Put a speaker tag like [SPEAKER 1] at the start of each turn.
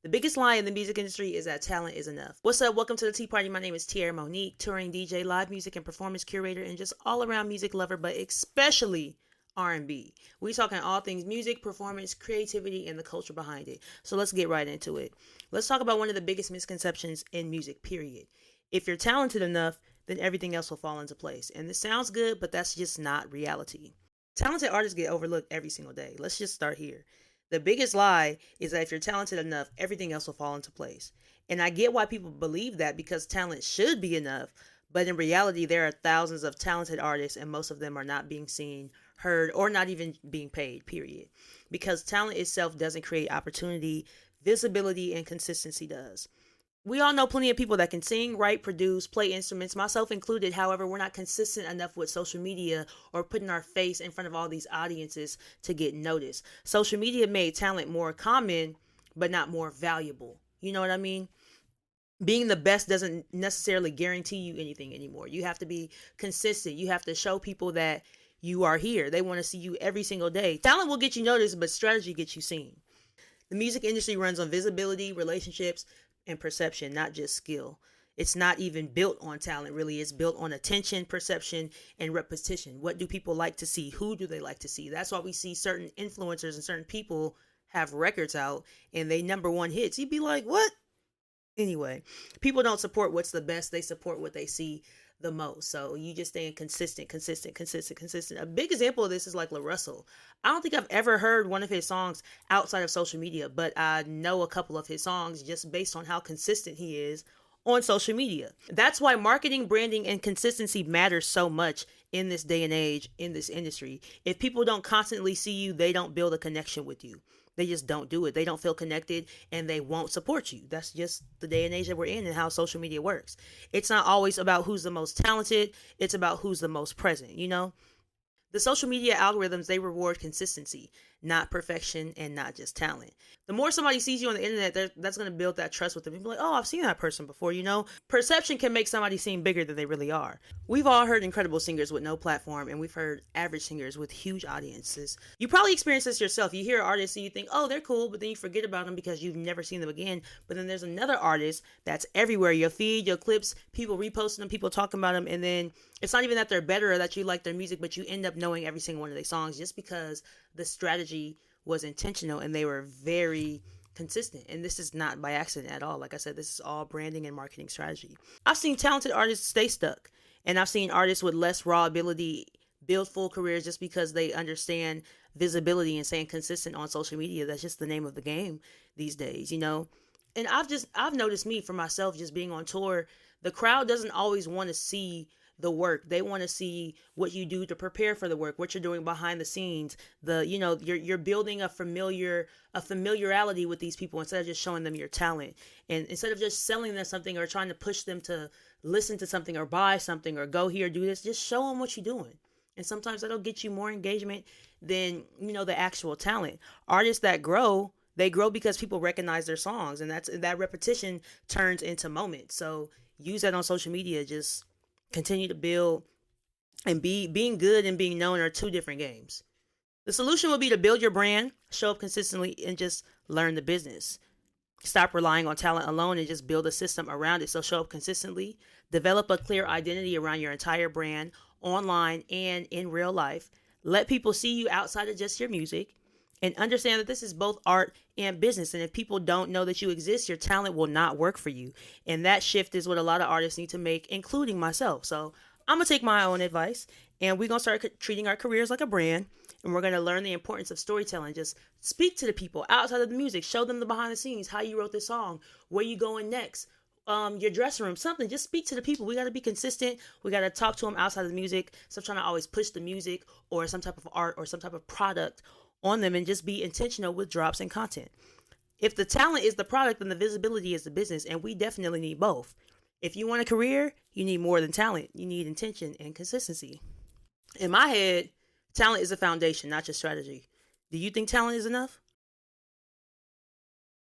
[SPEAKER 1] The biggest lie in the music industry is that talent is enough. What's up? Welcome to the Tea Party. My name is Tierra Monique, touring DJ, live music and performance curator, and just all around music lover, but especially R&B. We talking all things music, performance, creativity, and the culture behind it. So let's get right into it. Let's talk about one of the biggest misconceptions in music, period. If you're talented enough, then everything else will fall into place. And this sounds good, but that's just not reality. Talented artists get overlooked every single day. Let's just start here. The biggest lie is that if you're talented enough, everything else will fall into place. And I get why people believe that because talent should be enough, but in reality, there are thousands of talented artists and most of them are not being seen, heard, or not even being paid, period. Because talent itself doesn't create opportunity, visibility, and consistency does. We all know plenty of people that can sing, write, produce, play instruments, myself included. However, we're not consistent enough with social media or putting our face in front of all these audiences to get noticed. Social media made talent more common, but not more valuable. You know what I mean? Being the best doesn't necessarily guarantee you anything anymore. You have to be consistent. You have to show people that you are here. They want to see you every single day. Talent will get you noticed, but strategy gets you seen. The music industry runs on visibility, relationships, and perception, not just skill. It's not even built on talent, really. It's built on attention, perception, and repetition. What do people like to see? Who do they like to see? That's why we see certain influencers and certain people have records out and they number one hits. You'd be like, what? Anyway, people don't support what's the best. They support what they see the most. So you just staying consistent. A big example of this is like La Russell. I don't think I've ever heard one of his songs outside of social media, but I know a couple of his songs just based on how consistent he is on social media. That's why marketing, branding, and consistency matters so much in this day and age, in this industry. If people don't constantly see you, they don't build a connection with you. They just don't do it. They don't feel connected and they won't support you. That's just the day and age that we're in and how social media works. It's not always about who's the most talented. It's about who's the most present, you know? The social media algorithms, they reward consistency, not perfection and not just talent. The more somebody sees you on the internet, that's going to build that trust with them. People like, oh, I've seen that person before, you know? Perception can make somebody seem bigger than they really are. We've all heard incredible singers with no platform, and we've heard average singers with huge audiences. You probably experience this yourself. You hear an artist and you think, oh, they're cool, but then you forget about them because you've never seen them again. But then there's another artist that's everywhere. Your feed, your clips, people reposting them, people talking about them, and then it's not even that they're better or that you like their music, but you end up knowing every single one of their songs just because the strategy was intentional and they were very consistent. And this is not by accident at all. Like I said, this is all branding and marketing strategy. I've seen talented artists stay stuck, and I've seen artists with less raw ability build full careers just because they understand visibility and staying consistent on social media. That's just the name of the game these days, you know? And I've noticed me for myself just being on tour, the crowd doesn't always want to see the work. They want to see what you do to prepare for the work, what you're doing behind the scenes. You're building a familiarity with these people instead of just showing them your talent. And instead of just selling them something or trying to push them to listen to something or buy something or go here, do this, just show them what you're doing. And sometimes that'll get you more engagement than, the actual talent. Artists that grow, they grow because people recognize their songs, and that repetition turns into moments. So use that on social media. Just continue to build, and being good and being known are two different games. The solution will be to build your brand, show up consistently, and just learn the business. Stop relying on talent alone and just build a system around it. So show up consistently, develop a clear identity around your entire brand, online and in real life. Let people see you outside of just your music, and understand that this is both art and business. And if people don't know that you exist, your talent will not work for you. And that shift is what a lot of artists need to make, including myself. So I'm going to take my own advice, and we're going to start treating our careers like a brand. And we're going to learn the importance of storytelling. Just speak to the people outside of the music. Show them the behind the scenes, how you wrote this song, where you going next, your dressing room, something. Just speak to the people. We got to be consistent. We got to talk to them outside of the music. Stop trying to always push the music or some type of art or some type of product on them, and just be intentional with drops and content. If the talent is the product, then the visibility is the business, and we definitely need both. If you want a career, you need more than talent. You need intention and consistency. In my head, talent is a foundation, not just strategy. Do you think talent is enough?